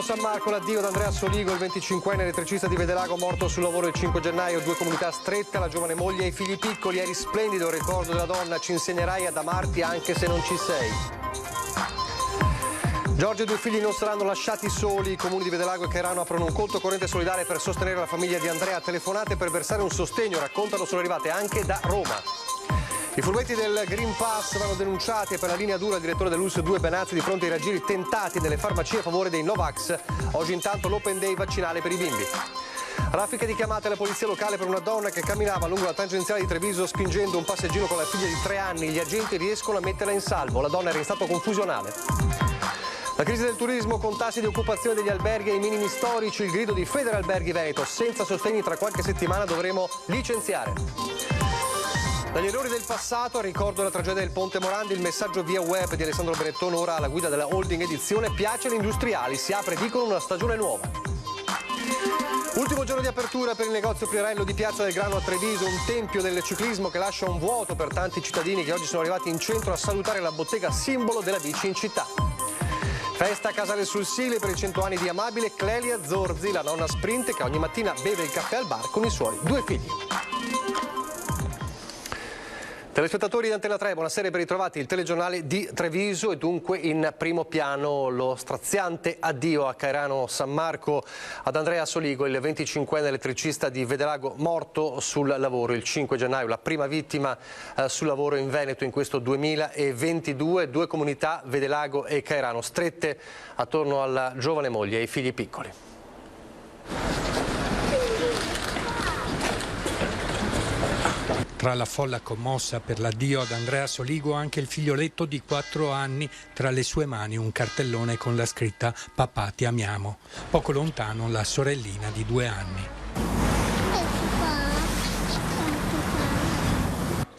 Cairano San Marco, l'addio ad Andrea Soligo, il 25enne elettricista di Vedelago, morto sul lavoro il 5 gennaio, 2 comunità strette, la giovane moglie e i figli piccoli. Eri splendido il ricordo della donna, ci insegnerai ad amarti anche se non ci sei. Giorgio e 2 figli non saranno lasciati soli. I comuni di Vedelago e Cairano aprono un conto corrente solidale per sostenere la famiglia di Andrea. Telefonate per versare un sostegno, raccontano, sono arrivate anche da Roma. I furbetti del Green Pass vanno denunciati e per la linea dura il direttore dell'ULSS 2 Benazzi di fronte ai raggiri tentati delle farmacie a favore dei Novax. Oggi intanto l'Open Day vaccinale per i bimbi. Raffiche di chiamate alla polizia locale per una donna che camminava lungo la tangenziale di Treviso spingendo un passeggino con la figlia di 3 anni. Gli agenti riescono a metterla in salvo. La donna era in stato confusionale. La crisi del turismo con tassi di occupazione degli alberghi ai minimi storici. Il grido di Federalberghi Veneto. Senza sostegni tra qualche settimana dovremo licenziare. Dagli errori del passato al ricordo della tragedia del Ponte Morandi, il messaggio via web di Alessandro Breton, ora alla guida della holding edizione. Piace agli industriali, si apre, dicono, una stagione nuova. Ultimo giorno di apertura per il negozio Priarello di Piazza del Grano a Treviso, un tempio del ciclismo che lascia un vuoto per tanti cittadini che oggi sono arrivati in centro a salutare la bottega simbolo della bici in città. Festa a Casale sul Sile per i 100 anni di amabile Clelia Zorzi, la nonna sprint che ogni mattina beve il caffè al bar con i suoi 2 figli. Telespettatori di Antena 3, buonasera, ben ritrovati. Il telegiornale di Treviso e dunque in primo piano lo straziante addio a Cairano San Marco ad Andrea Soligo, il 25enne elettricista di Vedelago, morto sul lavoro il 5 gennaio, la prima vittima sul lavoro in Veneto in questo 2022. 2 comunità, Vedelago e Cairano, strette attorno alla giovane moglie e ai figli piccoli. Tra la folla commossa per l'addio ad Andrea Soligo anche il figlioletto di 4 anni, tra le sue mani un cartellone con la scritta "Papà ti amiamo". Poco lontano la sorellina di 2 anni.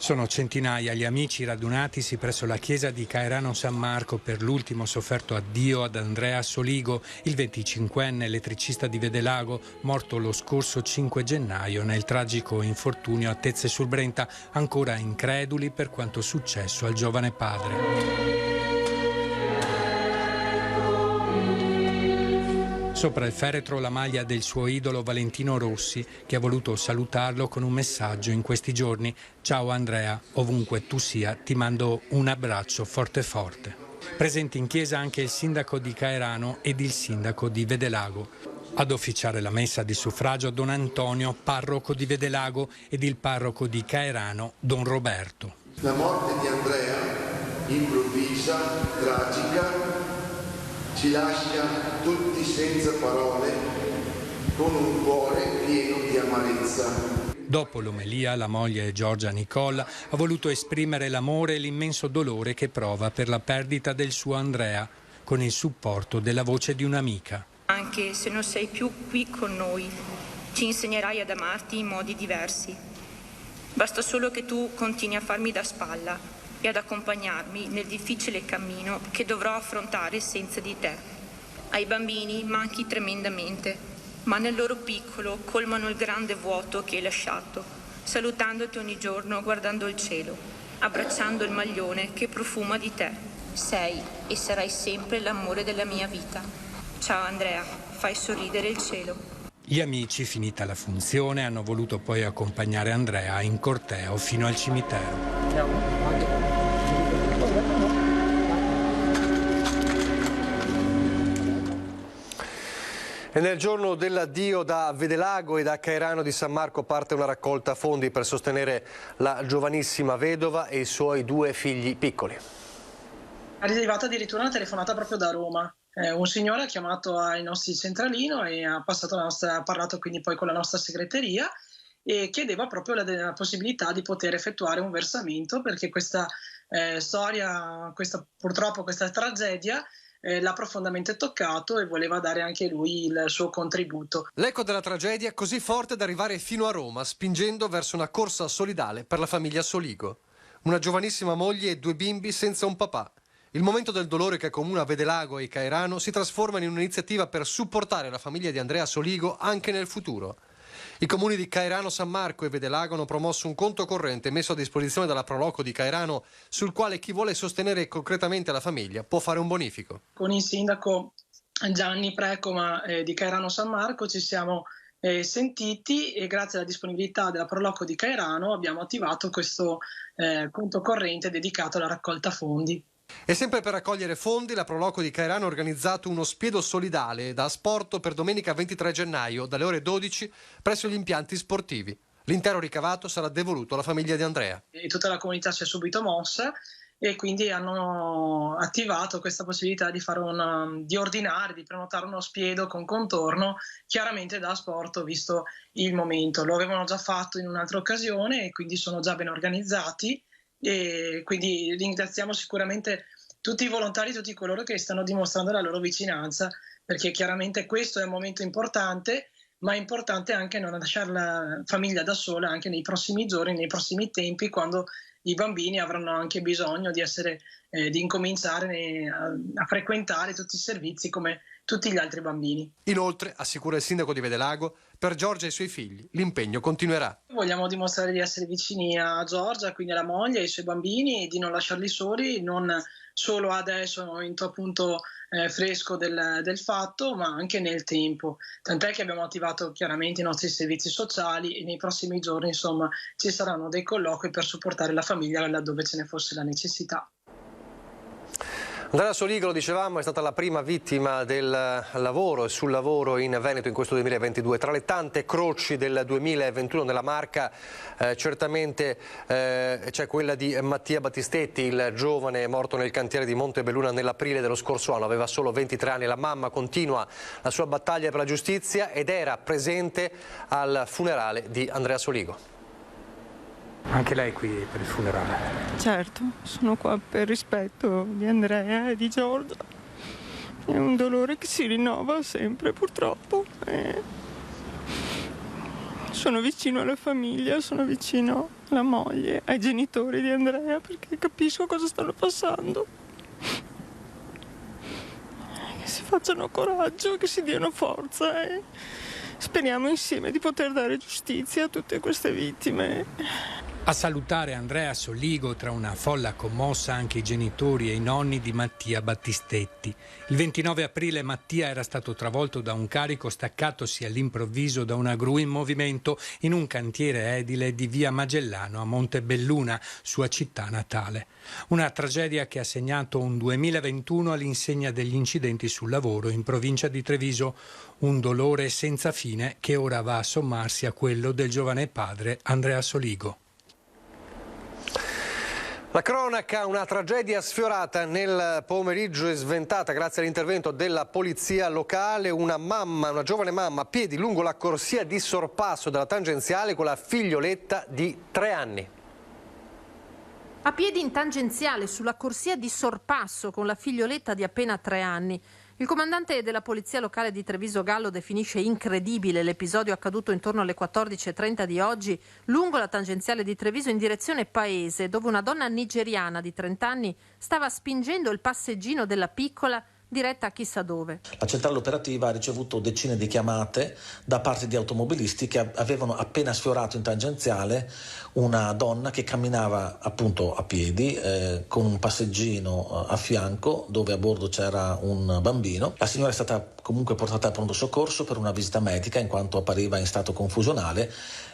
Sono centinaia gli amici radunatisi presso la chiesa di Cairano San Marco per l'ultimo sofferto addio ad Andrea Soligo, il 25enne elettricista di Vedelago, morto lo scorso 5 gennaio nel tragico infortunio a Tezze sul Brenta, ancora increduli per quanto successo al giovane padre. Sopra il feretro la maglia del suo idolo Valentino Rossi, che ha voluto salutarlo con un messaggio in questi giorni: "Ciao Andrea, ovunque tu sia, ti mando un abbraccio forte forte". Presenti in chiesa anche il sindaco di Cairano ed il sindaco di Vedelago. Ad officiare la messa di suffragio Don Antonio, parroco di Vedelago, ed il parroco di Cairano, Don Roberto. La morte di Andrea, improvvisa, tragica, ci lascia tutti senza parole, con un cuore pieno di amarezza. Dopo l'omelia, la moglie Giorgia Nicola ha voluto esprimere l'amore e l'immenso dolore che prova per la perdita del suo Andrea, con il supporto della voce di un'amica. Anche se non sei più qui con noi, ci insegnerai ad amarti in modi diversi. Basta solo che tu continui a farmi da spalla e ad accompagnarmi nel difficile cammino che dovrò affrontare senza di te. Ai bambini manchi tremendamente, ma nel loro piccolo colmano il grande vuoto che hai lasciato, salutandoti ogni giorno guardando il cielo, abbracciando il maglione che profuma di te. Sei e sarai sempre l'amore della mia vita. Ciao Andrea, fai sorridere il cielo. Gli amici, finita la funzione, hanno voluto poi accompagnare Andrea in corteo fino al cimitero. E nel giorno dell'addio da Vedelago e da Cairano di San Marco parte una raccolta fondi per sostenere la giovanissima vedova e i suoi 2 figli piccoli. È arrivata addirittura una telefonata proprio da Roma. Un signore ha chiamato ai nostri centralino e ha parlato quindi poi con la nostra segreteria e chiedeva proprio la possibilità di poter effettuare un versamento, perché questa storia, purtroppo questa tragedia l'ha profondamente toccato e voleva dare anche lui il suo contributo. L'eco della tragedia così forte da arrivare fino a Roma, spingendo verso una corsa solidale per la famiglia Soligo. Una giovanissima moglie e 2 bimbi senza un papà. Il momento del dolore che accomuna Vedelago e Cairano si trasforma in un'iniziativa per supportare la famiglia di Andrea Soligo anche nel futuro. I comuni di Cairano San Marco e Vedelago hanno promosso un conto corrente messo a disposizione dalla Proloco di Cairano, sul quale chi vuole sostenere concretamente la famiglia può fare un bonifico. Con il sindaco Gianni Precoma di Cairano San Marco ci siamo sentiti e grazie alla disponibilità della Proloco di Cairano abbiamo attivato questo conto corrente dedicato alla raccolta fondi. E sempre per raccogliere fondi, la Proloco di Cairano ha organizzato uno spiedo solidale da Asporto per domenica 23 gennaio, dalle ore 12, presso gli impianti sportivi. L'intero ricavato sarà devoluto alla famiglia di Andrea. E tutta la comunità si è subito mossa e quindi hanno attivato questa possibilità di di ordinare, di prenotare uno spiedo con contorno, chiaramente da Asporto visto il momento. Lo avevano già fatto in un'altra occasione e quindi sono già ben organizzati. E quindi ringraziamo sicuramente tutti i volontari, tutti coloro che stanno dimostrando la loro vicinanza, perché chiaramente questo è un momento importante, ma è importante anche non lasciare la famiglia da sola anche nei prossimi giorni, nei prossimi tempi, quando i bambini avranno anche bisogno di incominciare a frequentare tutti i servizi come tutti gli altri bambini. Inoltre, assicura il sindaco di Vedelago, per Giorgia e i suoi figli l'impegno continuerà. Vogliamo dimostrare di essere vicini a Giorgia, quindi alla moglie e ai suoi bambini, e di non lasciarli soli, non solo adesso nel momento appunto fresco del fatto, ma anche nel tempo. Tant'è che abbiamo attivato chiaramente i nostri servizi sociali e nei prossimi giorni insomma ci saranno dei colloqui per supportare la famiglia laddove ce ne fosse la necessità. Andrea Soligo, lo dicevamo, è stata la prima vittima del lavoro e sul lavoro in Veneto in questo 2022. Tra le tante croci del 2021 nella Marca certamente c'è quella di Mattia Battistetti, il giovane morto nel cantiere di Montebelluna nell'aprile dello scorso anno. Aveva solo 23 anni. La mamma continua la sua battaglia per la giustizia ed era presente al funerale di Andrea Soligo. Anche lei qui per il funerale? Certo, sono qua per rispetto di Andrea e di Giorgia. È un dolore che si rinnova sempre, purtroppo. Sono vicino alla famiglia, sono vicino alla moglie, ai genitori di Andrea, perché capisco cosa stanno passando. Che si facciano coraggio, che si diano forza e speriamo insieme di poter dare giustizia a tutte queste vittime. A salutare Andrea Soligo tra una folla commossa anche i genitori e i nonni di Mattia Battistetti. Il 29 aprile Mattia era stato travolto da un carico staccatosi all'improvviso da una gru in movimento in un cantiere edile di via Magellano a Montebelluna, sua città natale. Una tragedia che ha segnato un 2021 all'insegna degli incidenti sul lavoro in provincia di Treviso, un dolore senza fine che ora va a sommarsi a quello del giovane padre Andrea Soligo. La cronaca, una tragedia sfiorata nel pomeriggio e sventata grazie all'intervento della polizia locale. Una giovane mamma a piedi lungo la corsia di sorpasso della tangenziale con la figlioletta di 3 anni. A piedi in tangenziale sulla corsia di sorpasso con la figlioletta di appena 3 anni. Il comandante della polizia locale di Treviso Gallo definisce incredibile l'episodio accaduto intorno alle 14:30 di oggi lungo la tangenziale di Treviso in direzione Paese, dove una donna nigeriana di 30 anni stava spingendo il passeggino della piccola diretta a chissà dove. La centrale operativa ha ricevuto decine di chiamate da parte di automobilisti che avevano appena sfiorato in tangenziale una donna che camminava appunto a piedi con un passeggino a fianco dove a bordo c'era un bambino. La signora è stata comunque portata al pronto soccorso per una visita medica in quanto appariva in stato confusionale.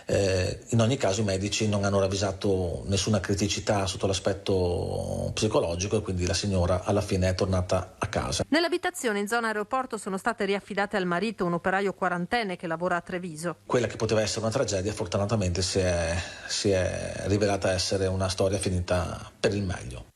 In ogni caso i medici non hanno ravvisato nessuna criticità sotto l'aspetto psicologico e quindi la signora alla fine è tornata a casa. Nell'abitazione in zona aeroporto sono state riaffidate al marito, un operaio quarantenne che lavora a Treviso. Quella che poteva essere una tragedia fortunatamente si è rivelata essere una storia finita per il meglio.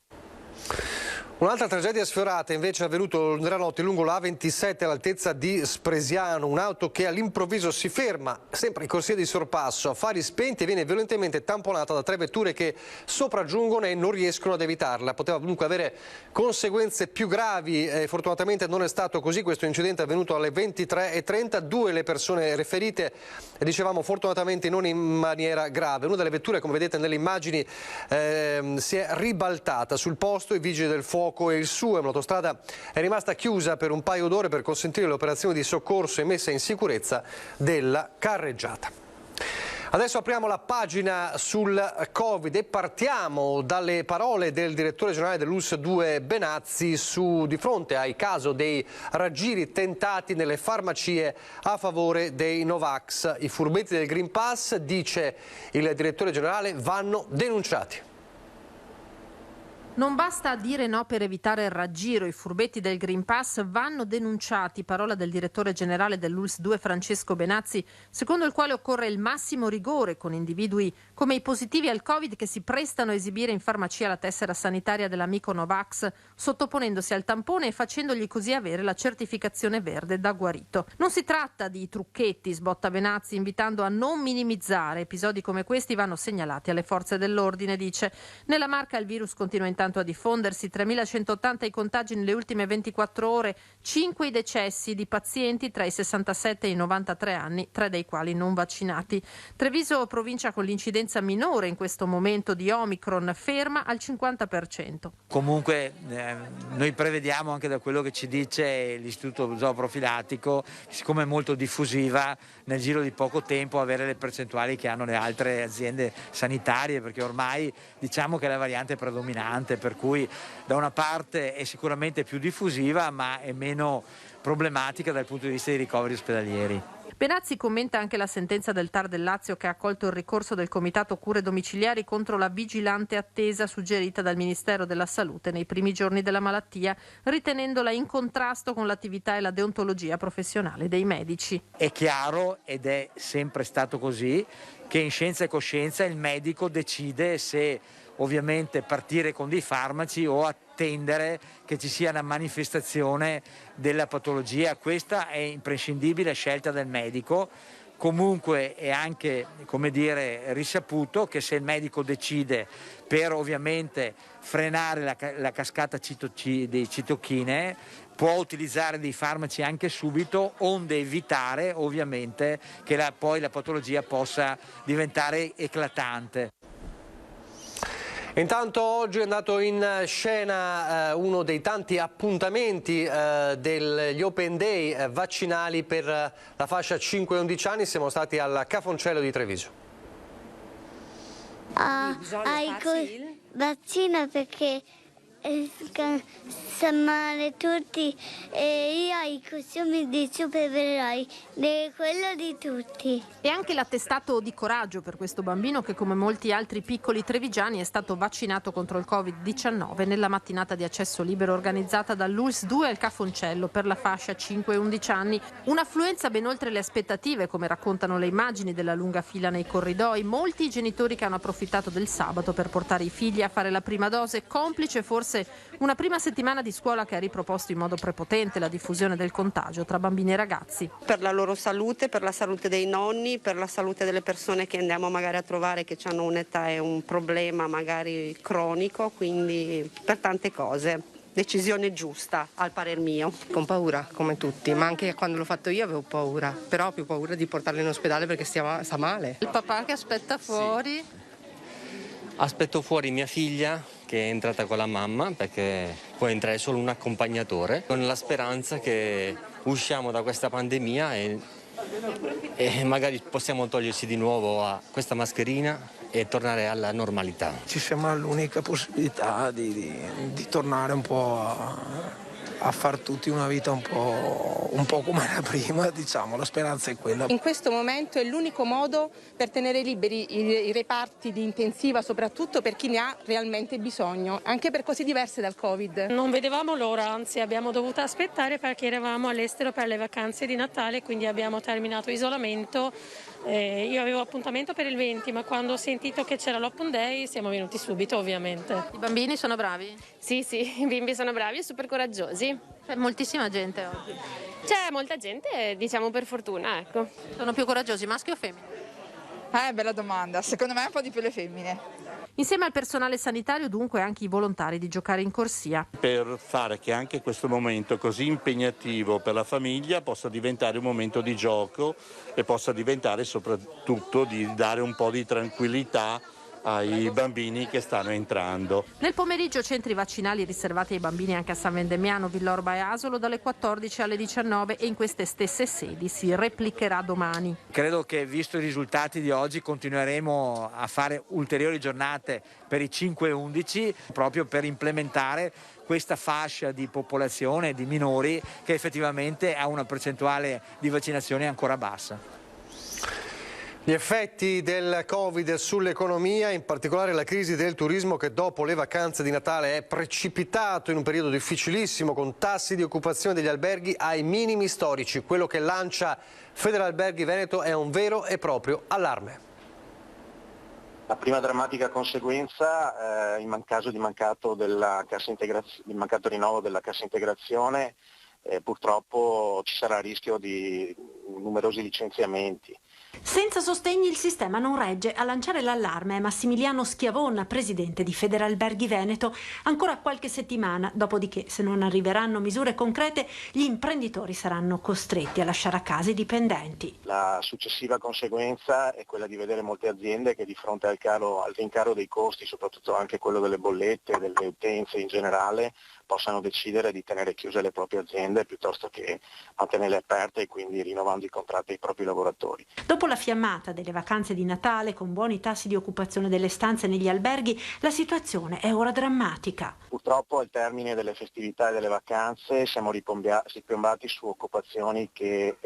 Un'altra tragedia sfiorata invece è avvenuta nella notte lungo la A27 all'altezza di Spresiano. Un'auto che all'improvviso si ferma, sempre in corsia di sorpasso, a fari spenti e viene violentemente tamponata da 3 vetture che sopraggiungono e non riescono ad evitarla. Poteva dunque avere conseguenze più gravi. Fortunatamente non è stato così. Questo incidente è avvenuto alle 23:30. 2 le persone riferite, dicevamo fortunatamente non in maniera grave. Una delle vetture, come vedete nelle immagini, si è ribaltata sul posto. I vigili del fuoco e il SUEM. L'autostrada è rimasta chiusa per un paio d'ore per consentire le operazioni di soccorso e messa in sicurezza della carreggiata. Adesso apriamo la pagina sul Covid e partiamo dalle parole del direttore generale dell'ULSS 2 Benazzi di fronte al caso dei raggiri tentati nelle farmacie a favore dei Novax. I furbetti del Green Pass, dice il direttore generale, vanno denunciati. Non basta dire no per evitare il raggiro, i furbetti del Green Pass vanno denunciati, parola del direttore generale dell'ULSS 2 Francesco Benazzi, secondo il quale occorre il massimo rigore con individui come i positivi al Covid che si prestano a esibire in farmacia la tessera sanitaria dell'amico Novax, sottoponendosi al tampone e facendogli così avere la certificazione verde da guarito. Non si tratta di trucchetti, sbotta Benazzi, invitando a non minimizzare. Episodi come questi vanno segnalati alle forze dell'ordine, dice. Nella Marca il virus continua intanto a diffondersi, 3.180 i contagi nelle ultime 24 ore, 5 i decessi di pazienti tra i 67 e i 93 anni, 3 dei quali non vaccinati. Treviso, provincia con l'incidenza minore in questo momento di Omicron, ferma al 50%. Comunque noi prevediamo, anche da quello che ci dice l'Istituto Zooprofilattico, siccome è molto diffusiva, nel giro di poco tempo avere le percentuali che hanno le altre aziende sanitarie, perché ormai diciamo che è la variante predominante, per cui da una parte è sicuramente più diffusiva ma è meno problematica dal punto di vista dei ricoveri ospedalieri. Benazzi commenta anche la sentenza del TAR del Lazio che ha accolto il ricorso del Comitato Cure Domiciliari contro la vigilante attesa suggerita dal Ministero della Salute nei primi giorni della malattia, ritenendola in contrasto con l'attività e la deontologia professionale dei medici. È chiaro, ed è sempre stato così, che in scienza e coscienza il medico decide se ovviamente partire con dei farmaci o attendere che ci sia una manifestazione della patologia. Questa è imprescindibile scelta del medico. Comunque è anche, come dire, risaputo che se il medico decide per ovviamente frenare la cascata dei citochine, può utilizzare dei farmaci anche subito, onde evitare ovviamente che poi la patologia possa diventare eclatante. Intanto oggi è andato in scena uno dei tanti appuntamenti degli Open Day vaccinali per la fascia 5-11 anni. Siamo stati al Cafoncello di Treviso. Vaccino perché sta male tutti e io ho i costumi dei supereroi, quello di tutti. E anche l'attestato di coraggio per questo bambino che, come molti altri piccoli trevigiani, è stato vaccinato contro il Covid-19 nella mattinata di accesso libero organizzata dall'ULSS 2 al Cafoncello per la fascia 5-11 anni. Un'affluenza ben oltre le aspettative, come raccontano le immagini della lunga fila nei corridoi. Molti genitori che hanno approfittato del sabato per portare i figli a fare la prima dose, complice forse una prima settimana di scuola che ha riproposto in modo prepotente la diffusione del contagio tra bambini e ragazzi. Per la loro salute, per la salute dei nonni, per la salute delle persone che andiamo magari a trovare che hanno un'età e un problema magari cronico, quindi per tante cose. Decisione giusta, al parer mio. Con paura, come tutti, ma anche quando l'ho fatto io avevo paura, però ho più paura di portarla in ospedale perché sta male. Il papà che aspetta fuori? Sì. Aspetto fuori mia figlia che è entrata con la mamma perché può entrare solo un accompagnatore, con la speranza che usciamo da questa pandemia e magari possiamo toglierci di nuovo questa mascherina e tornare alla normalità. Ci sembra l'unica possibilità di tornare un po' a far tutti una vita un po' come era prima, diciamo, la speranza è quella. In questo momento è l'unico modo per tenere liberi i reparti di intensiva, soprattutto per chi ne ha realmente bisogno, anche per cose diverse dal Covid. Non vedevamo l'ora, anzi abbiamo dovuto aspettare perché eravamo all'estero per le vacanze di Natale, quindi abbiamo terminato isolamento. Io avevo appuntamento per il 20, ma quando ho sentito che c'era l'Open Day siamo venuti subito, ovviamente. I bambini sono bravi? Sì, i bimbi sono bravi e super coraggiosi. C'è moltissima gente oggi. C'è molta gente, diciamo per fortuna, ecco. Sono più coraggiosi maschi o femmine? Bella domanda, secondo me un po' di più le femmine. Insieme al personale sanitario dunque anche i volontari di Giocare in Corsia. Per fare che anche questo momento così impegnativo per la famiglia possa diventare un momento di gioco e possa diventare soprattutto di dare un po' di tranquillità ai bambini che stanno entrando. Nel pomeriggio centri vaccinali riservati ai bambini anche a San Vendemiano, Villorba e Asolo dalle 14 alle 19 e in queste stesse sedi si replicherà domani. Credo che visto i risultati di oggi continueremo a fare ulteriori giornate per i 5-11 proprio per implementare questa fascia di popolazione, di minori, che effettivamente ha una percentuale di vaccinazione ancora bassa. Gli effetti del Covid sull'economia, in particolare la crisi del turismo che dopo le vacanze di Natale è precipitato in un periodo difficilissimo con tassi di occupazione degli alberghi ai minimi storici. Quello che lancia Federalberghi Veneto è un vero e proprio allarme. La prima drammatica conseguenza, in caso di mancato rinnovo della cassa integrazione, purtroppo ci sarà il rischio di numerosi licenziamenti. Senza sostegni il sistema non regge. A lanciare l'allarme è Massimiliano Schiavon, presidente di Federalberghi Veneto. Ancora qualche settimana, dopodiché, se non arriveranno misure concrete, gli imprenditori saranno costretti a lasciare a casa i dipendenti. La successiva conseguenza è quella di vedere molte aziende che di fronte al rincaro dei costi, soprattutto anche quello delle bollette, delle utenze in generale, possano decidere di tenere chiuse le proprie aziende piuttosto che mantenerle aperte e quindi rinnovando i contratti ai propri lavoratori. Dopo la fiammata delle vacanze di Natale, con buoni tassi di occupazione delle stanze negli alberghi, la situazione è ora drammatica. Purtroppo al termine delle festività e delle vacanze siamo ripiombati su occupazioni che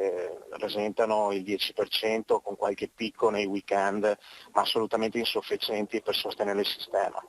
rappresentano il 10% con qualche picco nei weekend, ma assolutamente insufficienti per sostenere il sistema.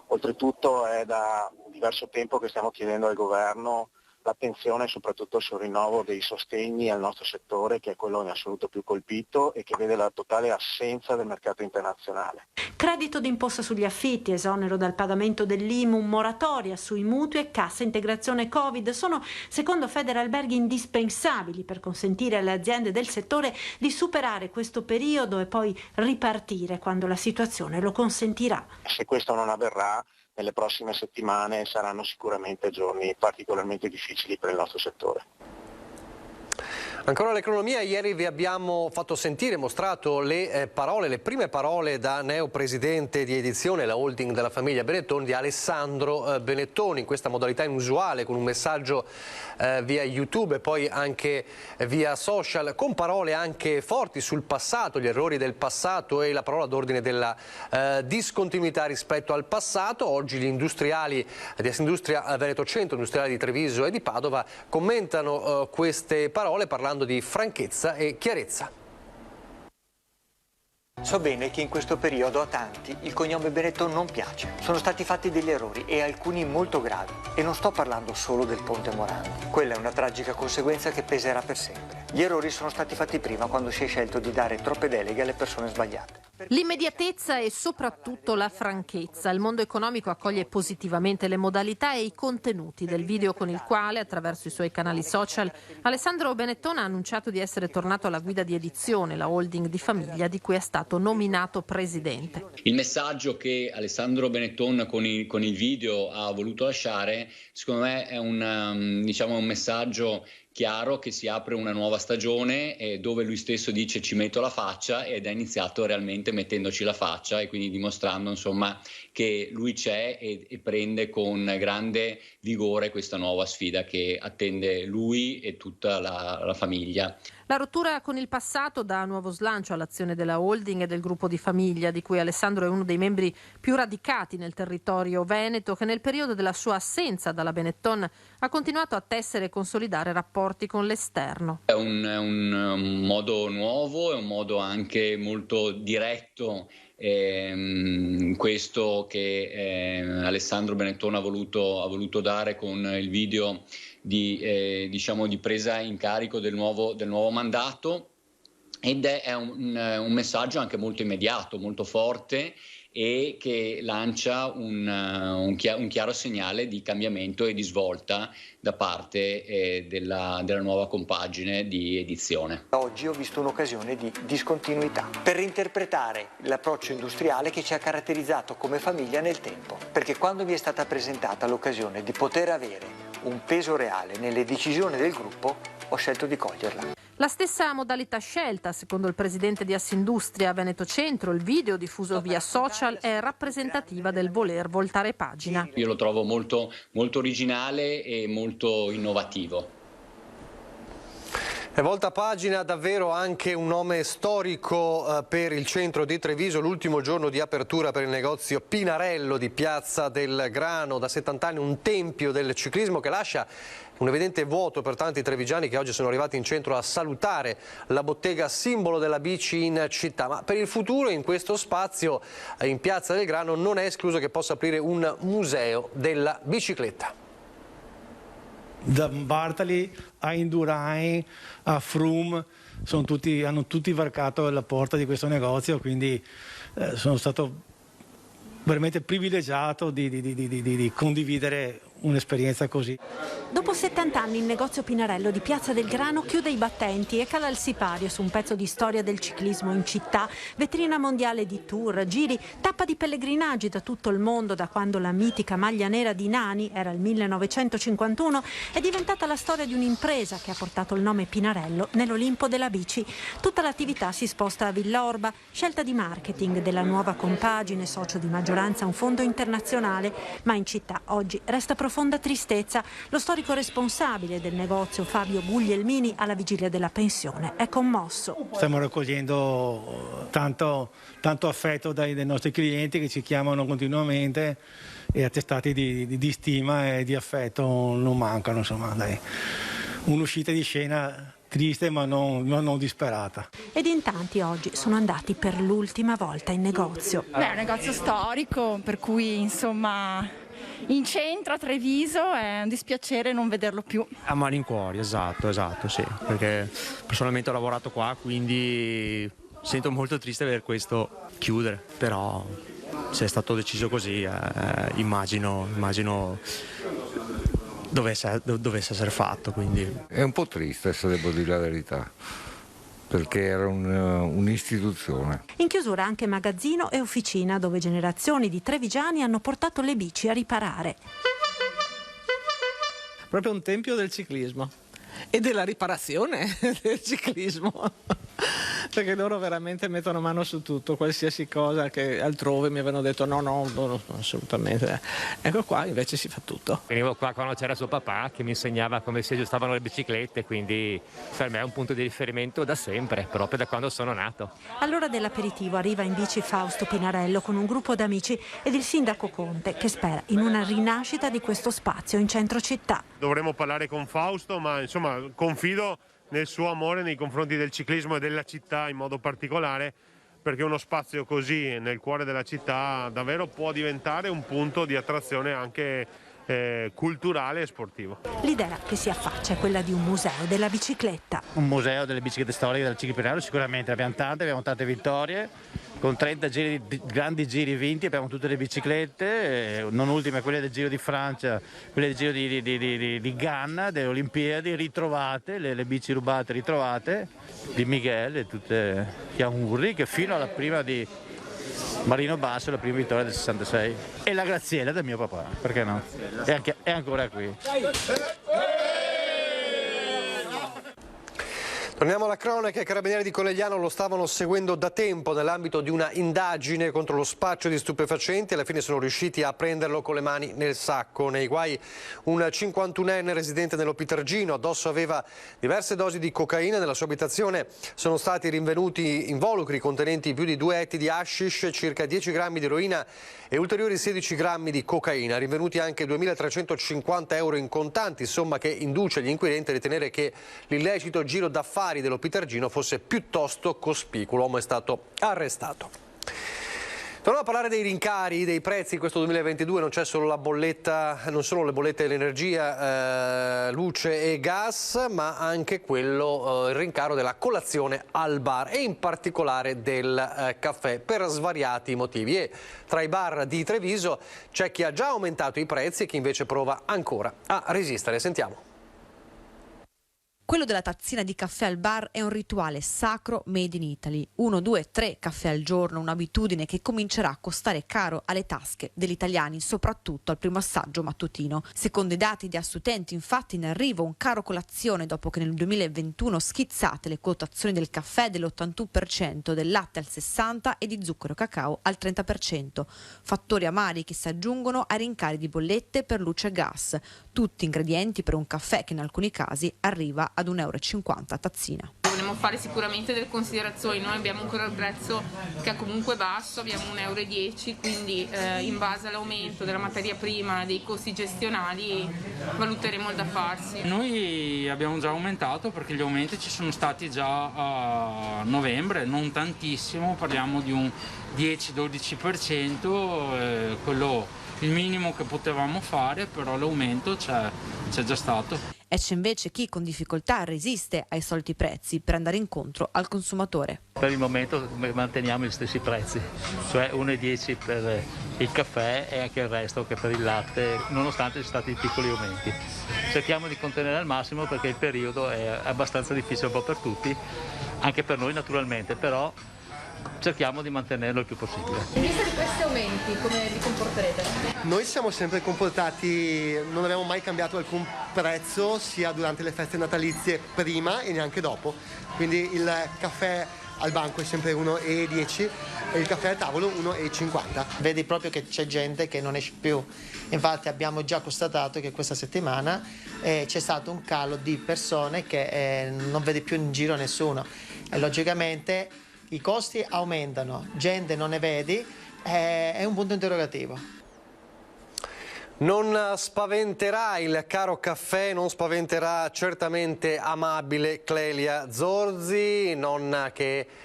Oltretutto è da diverso tempo che stiamo chiedendo al governo l'attenzione soprattutto sul rinnovo dei sostegni al nostro settore, che è quello in assoluto più colpito e che vede la totale assenza del mercato internazionale. Credito d'imposta sugli affitti, esonero dal pagamento dell'IMU, moratoria sui mutui e cassa integrazione Covid sono, secondo Federalberghi, indispensabili per consentire alle aziende del settore di superare questo periodo e poi ripartire quando la situazione lo consentirà. Se questo non avverrà, nelle prossime settimane saranno sicuramente giorni particolarmente difficili per il nostro settore. Ancora l'economia, ieri vi abbiamo fatto sentire, mostrato le prime parole da neopresidente di Edizione, la holding della famiglia Benetton, di Alessandro Benettoni, in questa modalità inusuale, con un messaggio via YouTube e poi anche via social, con parole anche forti sul passato, gli errori del passato e la parola d'ordine della discontinuità rispetto al passato. Oggi gli industriali di Asindustria Veneto Centro, industriali di Treviso e di Padova, commentano queste parole parlando di franchezza e chiarezza. So bene che in questo periodo a tanti il cognome Benetton non piace. Sono stati fatti degli errori e alcuni molto gravi. E non sto parlando solo del ponte Morandi. Quella è una tragica conseguenza che peserà per sempre. Gli errori sono stati fatti prima, quando si è scelto di dare troppe deleghe alle persone sbagliate. L'immediatezza e soprattutto la franchezza. Il mondo economico accoglie positivamente le modalità e i contenuti del video con il quale, attraverso i suoi canali social, Alessandro Benetton ha annunciato di essere tornato alla guida di Edizione, la holding di famiglia di cui è stato nominato presidente. Il messaggio che Alessandro Benetton con il video ha voluto lasciare, secondo me è un messaggio chiaro che si apre una nuova stagione dove lui stesso dice ci metto la faccia, ed è iniziato realmente mettendoci la faccia e quindi dimostrando insomma che lui c'è e prende con grande vigore questa nuova sfida che attende lui e tutta la famiglia. La rottura con il passato dà nuovo slancio all'azione della holding e del gruppo di famiglia, di cui Alessandro è uno dei membri più radicati nel territorio veneto, che nel periodo della sua assenza dalla Benetton ha continuato a tessere e consolidare rapporti con l'esterno. È un modo nuovo, è un modo anche molto diretto, questo che Alessandro Benetton ha voluto dare con il video di presa in carico del nuovo mandato, ed è un messaggio anche molto immediato, molto forte, e che lancia un chiaro segnale di cambiamento e di svolta da parte della nuova compagine di Edizione. Oggi ho visto un'occasione di discontinuità per reinterpretare l'approccio industriale che ci ha caratterizzato come famiglia nel tempo, perché quando mi è stata presentata l'occasione di poter avere un peso reale nelle decisioni del gruppo, ho scelto di coglierla. La stessa modalità scelta, secondo il presidente di Assindustria Veneto Centro, il video diffuso via social è rappresentativa del voler voltare pagina. Io lo trovo molto, molto originale e molto innovativo. È volta pagina davvero anche un nome storico per il centro di Treviso, l'ultimo giorno di apertura per il negozio Pinarello di Piazza del Grano, da 70 anni un tempio del ciclismo che lascia un evidente vuoto per tanti trevigiani che oggi sono arrivati in centro a salutare la bottega simbolo della bici in città. Ma per il futuro in questo spazio in Piazza del Grano non è escluso che possa aprire un museo della bicicletta. Da Bartali a Indurain a Froome hanno tutti varcato la porta di questo negozio, quindi sono stato veramente privilegiato di condividere un'esperienza così. Dopo 70 anni il negozio Pinarello di Piazza del Grano chiude i battenti e cala il sipario su un pezzo di storia del ciclismo in città, vetrina mondiale di tour, giri, tappa di pellegrinaggi da tutto il mondo da quando la mitica maglia nera di Nani, era il 1951, è diventata la storia di un'impresa che ha portato il nome Pinarello nell'Olimpo della bici. Tutta l'attività si sposta a Villorba, scelta di marketing della nuova compagine, socio di maggioranza un fondo internazionale, ma in città oggi resta profonda tristezza. Lo storico responsabile del negozio Fabio Guglielmini alla vigilia della pensione è commosso. Stiamo raccogliendo tanto affetto dai nostri clienti che ci chiamano continuamente e attestati di stima e di affetto non mancano, insomma, dai. Un'uscita di scena triste ma non disperata. Ed in tanti oggi sono andati per l'ultima volta in negozio. Beh, è un negozio storico, per cui insomma in centro a Treviso è un dispiacere non vederlo più. A malincuore, esatto, sì, perché personalmente ho lavorato qua, quindi sento molto triste per questo chiudere, però se è stato deciso così immagino dovesse essere fatto, quindi. È un po' triste, se devo dire la verità, perché era un'istituzione. In chiusura anche magazzino e officina dove generazioni di trevigiani hanno portato le bici a riparare. Proprio un tempio del ciclismo e della riparazione del ciclismo. Perché loro veramente mettono mano su tutto, qualsiasi cosa che altrove mi avevano detto no, assolutamente. Ecco qua invece si fa tutto. Venivo qua quando c'era suo papà che mi insegnava come si aggiustavano le biciclette, quindi per me è un punto di riferimento da sempre, proprio da quando sono nato. All'ora dell'aperitivo arriva in bici Fausto Pinarello con un gruppo d'amici ed il sindaco Conte che spera in una rinascita di questo spazio in centro città. Dovremo parlare con Fausto, ma insomma confido nel suo amore nei confronti del ciclismo e della città in modo particolare, perché uno spazio così nel cuore della città davvero può diventare un punto di attrazione anche culturale e sportivo. L'idea che si affaccia è quella di un museo della bicicletta. Un museo delle biciclette storiche del Ciclo Pinarello sicuramente abbiamo tante vittorie, con 30 grandi giri vinti, abbiamo tutte le biciclette, non ultime quelle del Giro di Francia, quelle del Giro di Ganna, delle Olimpiadi ritrovate, le bici rubate ritrovate, di Miguel e tutte Chiamurri, che fino alla prima di Marino Basso, la prima vittoria del 66, e la Graziella del mio papà, perché no? È ancora qui. Torniamo alla cronaca. I carabinieri di Conegliano lo stavano seguendo da tempo nell'ambito di una indagine contro lo spaccio di stupefacenti. Alla fine sono riusciti a prenderlo con le mani nel sacco. Nei guai un 51enne residente nell'Opitergino, addosso aveva diverse dosi di cocaina. Nella sua abitazione sono stati rinvenuti involucri contenenti più di 2 etti di hashish, circa 10 grammi di eroina e ulteriori 16 grammi di cocaina. Rinvenuti anche 2.350 euro in contanti, somma che induce gli inquirenti a ritenere che l'illecito giro d'affari dell'Opitergino fosse piuttosto cospicuo. L'uomo è stato arrestato. Torniamo a parlare dei rincari, dei prezzi in questo 2022. Non c'è solo non solo le bollette dell'energia, luce e gas, ma anche il rincaro della colazione al bar e in particolare del caffè, per svariati motivi. E tra i bar di Treviso c'è chi ha già aumentato i prezzi e chi invece prova ancora a resistere. Sentiamo. Quello della tazzina di caffè al bar è un rituale sacro made in Italy. 1, 2, 3 caffè al giorno, un'abitudine che comincerà a costare caro alle tasche degli italiani, soprattutto al primo assaggio mattutino. Secondo i dati di Assutenti, infatti, in arrivo un caro colazione dopo che nel 2021 schizzate le quotazioni del caffè dell'81%, del latte al 60% e di zucchero cacao al 30%. Fattori amari che si aggiungono ai rincari di bollette per luce e gas. Tutti ingredienti per un caffè che in alcuni casi arriva ad 1,50 € a tazzina. Vogliamo fare sicuramente delle considerazioni, noi abbiamo ancora il prezzo che è comunque basso, abbiamo 1,10 €, quindi in base all'aumento della materia prima, dei costi gestionali, valuteremo il da farsi. Noi abbiamo già aumentato perché gli aumenti ci sono stati già a novembre, non tantissimo, parliamo di un 10-12%, quello il minimo che potevamo fare, però l'aumento c'è già stato. E c'è invece chi con difficoltà resiste ai soliti prezzi per andare incontro al consumatore. Per il momento manteniamo gli stessi prezzi, cioè 1,10 € per il caffè e anche il resto che per il latte, nonostante ci siano stati piccoli aumenti. Cerchiamo di contenere al massimo perché il periodo è abbastanza difficile un po' per tutti, anche per noi naturalmente, però cerchiamo di mantenerlo il più possibile. In vista di questi aumenti, come vi comporterete? Noi siamo sempre comportati, non abbiamo mai cambiato alcun prezzo, sia durante le feste natalizie prima e neanche dopo. Quindi il caffè al banco è sempre 1,10 € e il caffè a tavolo 1,50 €. Vedi proprio che c'è gente che non esce più. Infatti abbiamo già constatato che questa settimana c'è stato un calo di persone che non vede più in giro nessuno. E logicamente i costi aumentano, gente non ne vedi, è un punto interrogativo. Non spaventerà il caro caffè, non spaventerà certamente amabile Clelia Zorzi,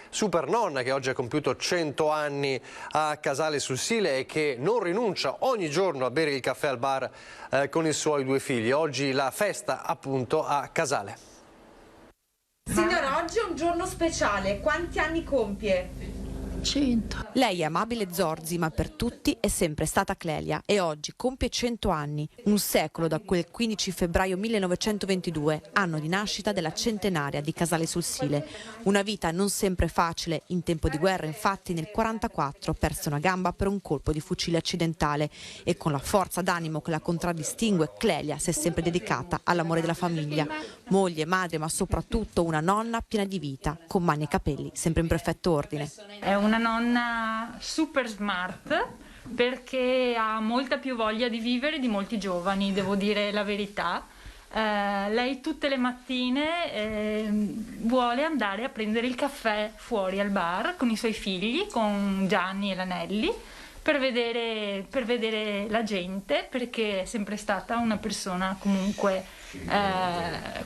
super nonna che oggi ha compiuto 100 anni a Casale sul Sile e che non rinuncia ogni giorno a bere il caffè al bar con i suoi 2 figli. Oggi la festa appunto a Casale. Signora, oggi è un giorno speciale. Quanti anni compie? 100. Lei è Amabile Zorzi, ma per tutti è sempre stata Clelia e oggi compie 100 anni, un secolo da quel 15 febbraio 1922, anno di nascita della centenaria di Casale sul Sile. Una vita non sempre facile, in tempo di guerra infatti nel 1944 perse una gamba per un colpo di fucile accidentale e con la forza d'animo che la contraddistingue Clelia si è sempre dedicata all'amore della famiglia. Moglie, madre, ma soprattutto una nonna piena di vita, con mani e capelli sempre in perfetto ordine. È una nonna super smart perché ha molta più voglia di vivere di molti giovani, devo dire la verità. Lei tutte le mattine vuole andare a prendere il caffè fuori al bar con i suoi figli, con Gianni e l'Anelli, per vedere la gente, perché è sempre stata una persona comunque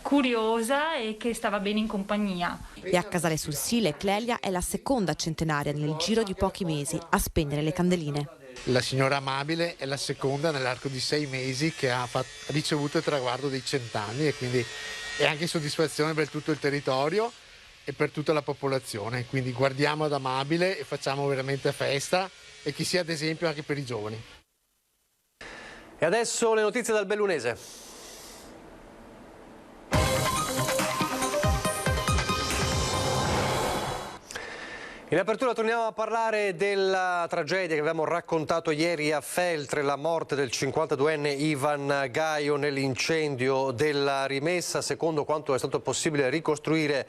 curiosa e che stava bene in compagnia. E a Casale sul Sile Clelia è la seconda centenaria nel giro di pochi mesi a spegnere le candeline. La signora Amabile è la seconda nell'arco di 6 mesi che ha ricevuto il traguardo dei 100 anni e quindi è anche soddisfazione per tutto il territorio e per tutta la popolazione. Quindi guardiamo ad Amabile e facciamo veramente festa e che sia ad esempio anche per i giovani. E adesso le notizie dal Bellunese. In apertura torniamo a parlare della tragedia che abbiamo raccontato ieri a Feltre, la morte del 52enne Ivan Gaio nell'incendio della rimessa. Secondo quanto è stato possibile ricostruire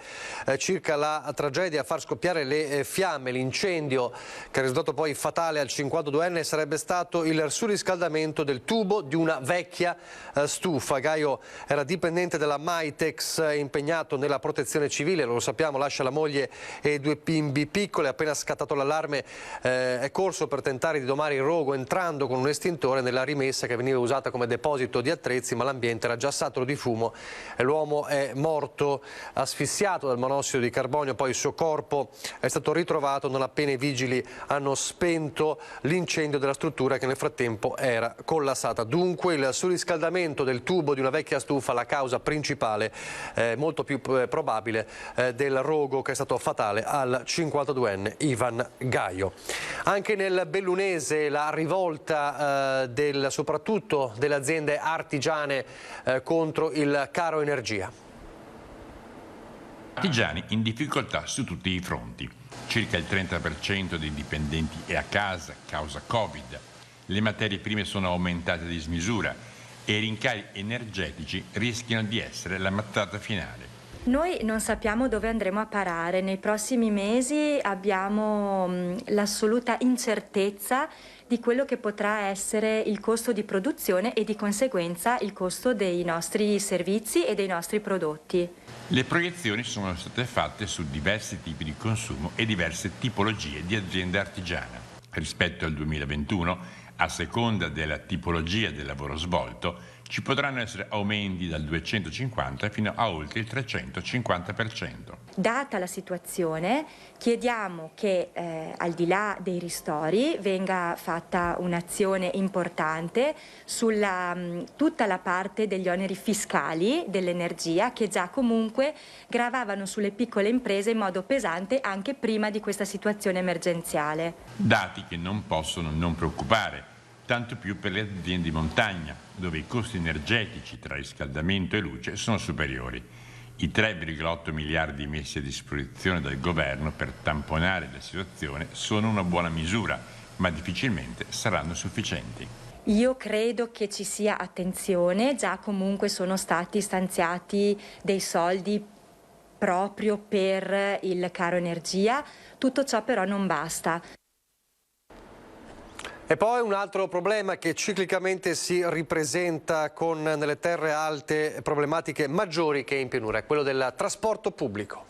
circa la tragedia, a far scoppiare le fiamme, l'incendio che è risultato poi fatale al 52enne sarebbe stato il surriscaldamento del tubo di una vecchia stufa. Gaio era dipendente della Maitex, impegnato nella protezione civile, lo sappiamo, lascia la moglie e 2 bimbi piccoli. Appena scattato l'allarme è corso per tentare di domare il rogo entrando con un estintore nella rimessa che veniva usata come deposito di attrezzi, ma l'ambiente era già saturo di fumo e l'uomo è morto asfissiato dal monossido di carbonio. Poi il suo corpo è stato ritrovato non appena i vigili hanno spento l'incendio della struttura che nel frattempo era collassata. Dunque il surriscaldamento del tubo di una vecchia stufa la causa principale, molto più probabile, del rogo che è stato fatale al 52enne Ivan Gaio. Anche nel Bellunese la rivolta soprattutto delle aziende artigiane contro il caro energia. Artigiani in difficoltà su tutti i fronti. Circa il 30% dei dipendenti è a casa causa Covid. Le materie prime sono aumentate a dismisura e i rincari energetici rischiano di essere la mazzata finale. Noi non sappiamo dove andremo a parare. Nei prossimi mesi abbiamo l'assoluta incertezza di quello che potrà essere il costo di produzione e di conseguenza il costo dei nostri servizi e dei nostri prodotti. Le proiezioni sono state fatte su diversi tipi di consumo e diverse tipologie di azienda artigiana. Rispetto al 2021, a seconda della tipologia del lavoro svolto, ci potranno essere aumenti dal 250 fino a oltre il 350%. Data la situazione, chiediamo che al di là dei ristori venga fatta un'azione importante sulla tutta la parte degli oneri fiscali dell'energia che già comunque gravavano sulle piccole imprese in modo pesante anche prima di questa situazione emergenziale. Dati che non possono non preoccupare, tanto più per le aziende di montagna, dove i costi energetici tra riscaldamento e luce sono superiori. I 3,8 miliardi messi a disposizione dal governo per tamponare la situazione sono una buona misura, ma difficilmente saranno sufficienti. Io credo che ci sia attenzione, già comunque sono stati stanziati dei soldi proprio per il caro energia, tutto ciò però non basta. E poi un altro problema che ciclicamente si ripresenta con nelle terre alte problematiche maggiori che in pianura, è quello del trasporto pubblico.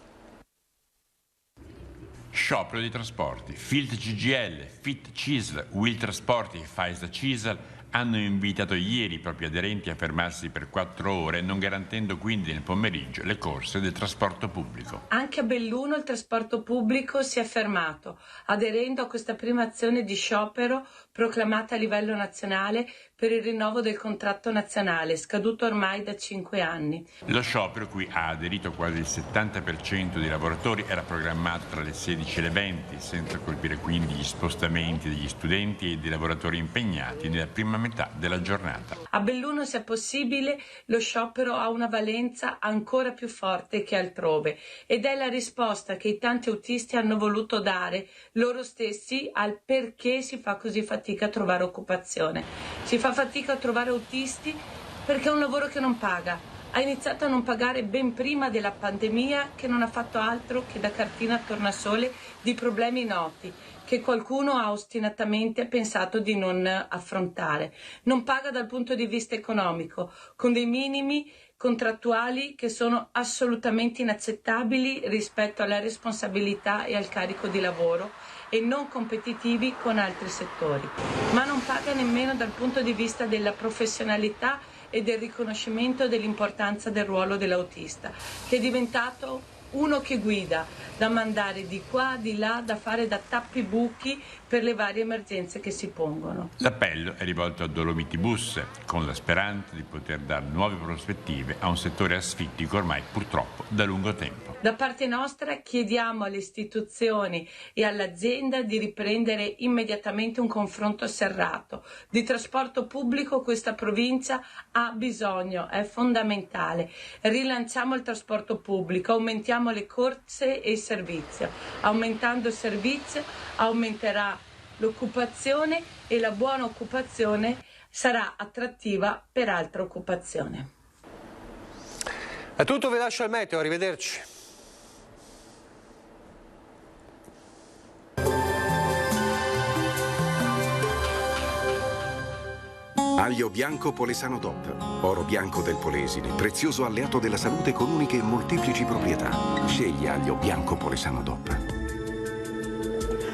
Sciopero dei trasporti. Filt CGL, Fit CISL, Will Trasporti e Faisa CISL hanno invitato ieri i propri aderenti a fermarsi per 4 ore, non garantendo quindi nel pomeriggio le corse del trasporto pubblico. Anche a Belluno il trasporto pubblico si è fermato, aderendo a questa prima azione di sciopero proclamata a livello nazionale per il rinnovo del contratto nazionale, scaduto ormai da 5 anni. Lo sciopero, cui ha aderito quasi il 70% dei lavoratori, era programmato tra le 16 e le 20, senza colpire quindi gli spostamenti degli studenti e dei lavoratori impegnati nella prima metà della giornata. A Belluno, se è possibile, lo sciopero ha una valenza ancora più forte che altrove ed è la risposta che i tanti autisti hanno voluto dare loro stessi al perché si fa così fatica a trovare occupazione. Si fa fatica a trovare autisti perché è un lavoro che non paga. Ha iniziato a non pagare ben prima della pandemia, che non ha fatto altro che da cartina a tornasole di problemi noti che qualcuno ha ostinatamente pensato di non affrontare. Non paga dal punto di vista economico, con dei minimi contrattuali che sono assolutamente inaccettabili rispetto alla responsabilità e al carico di lavoro e non competitivi con altri settori. Ma non paga nemmeno dal punto di vista della professionalità e del riconoscimento dell'importanza del ruolo dell'autista, che è diventato uno che guida, da mandare di qua, di là, da fare da tappibuchi per le varie emergenze che si pongono. L'appello è rivolto a Dolomiti Bus, con la speranza di poter dare nuove prospettive a un settore asfittico ormai purtroppo da lungo tempo. Da parte nostra chiediamo alle istituzioni e all'azienda di riprendere immediatamente un confronto serrato. Di trasporto pubblico questa provincia ha bisogno, è fondamentale. Rilanciamo il trasporto pubblico, aumentiamo le corse e il servizio. Aumentando il servizio aumenterà l'occupazione e la buona occupazione sarà attrattiva per altra occupazione. È tutto, vi lascio al meteo, arrivederci. Aglio bianco Polesano DOP, oro bianco del Polesine, prezioso alleato della salute con uniche e molteplici proprietà. Scegli aglio bianco Polesano DOP.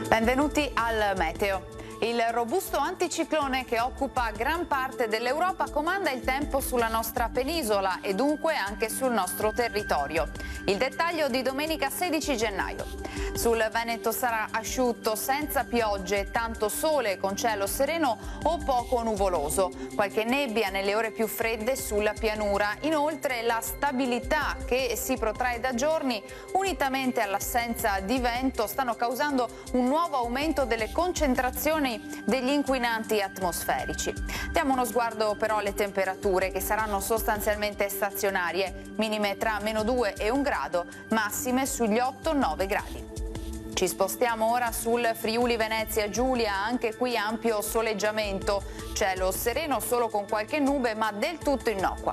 Benvenuti al meteo. Il robusto anticiclone che occupa gran parte dell'Europa comanda il tempo sulla nostra penisola e dunque anche sul nostro territorio. Il dettaglio di domenica 16 gennaio. Sul Veneto sarà asciutto, senza piogge, tanto sole con cielo sereno o poco nuvoloso. Qualche nebbia nelle ore più fredde sulla pianura. Inoltre la stabilità che si protrae da giorni, unitamente all'assenza di vento, stanno causando un nuovo aumento delle concentrazioni degli inquinanti atmosferici. Diamo uno sguardo però alle temperature, che saranno sostanzialmente stazionarie, minime tra -2 e 1 grado. grado, massime sugli 8-9 gradi. Ci spostiamo ora sul Friuli Venezia Giulia, anche qui ampio soleggiamento, cielo sereno solo con qualche nube ma del tutto innocua.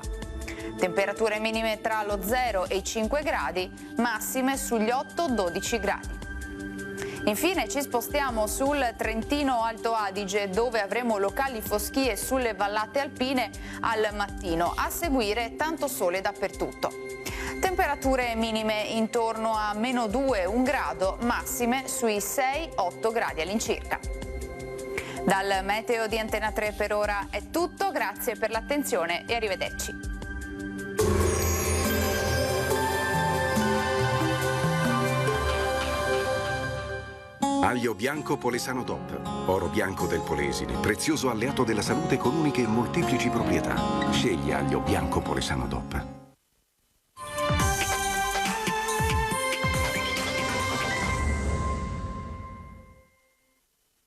Temperature minime tra lo 0 e i 5 gradi, massime sugli 8-12 gradi. Infine ci spostiamo sul Trentino Alto Adige, dove avremo locali foschie sulle vallate alpine al mattino, a seguire tanto sole dappertutto. Temperature minime intorno a -2-1 grado, massime sui 6-8 gradi all'incirca. Dal meteo di Antena 3 per ora è tutto, grazie per l'attenzione e arrivederci. Aglio bianco Polesano DOP, oro bianco del Polesine, prezioso alleato della salute con uniche e molteplici proprietà. Scegli aglio bianco Polesano DOP.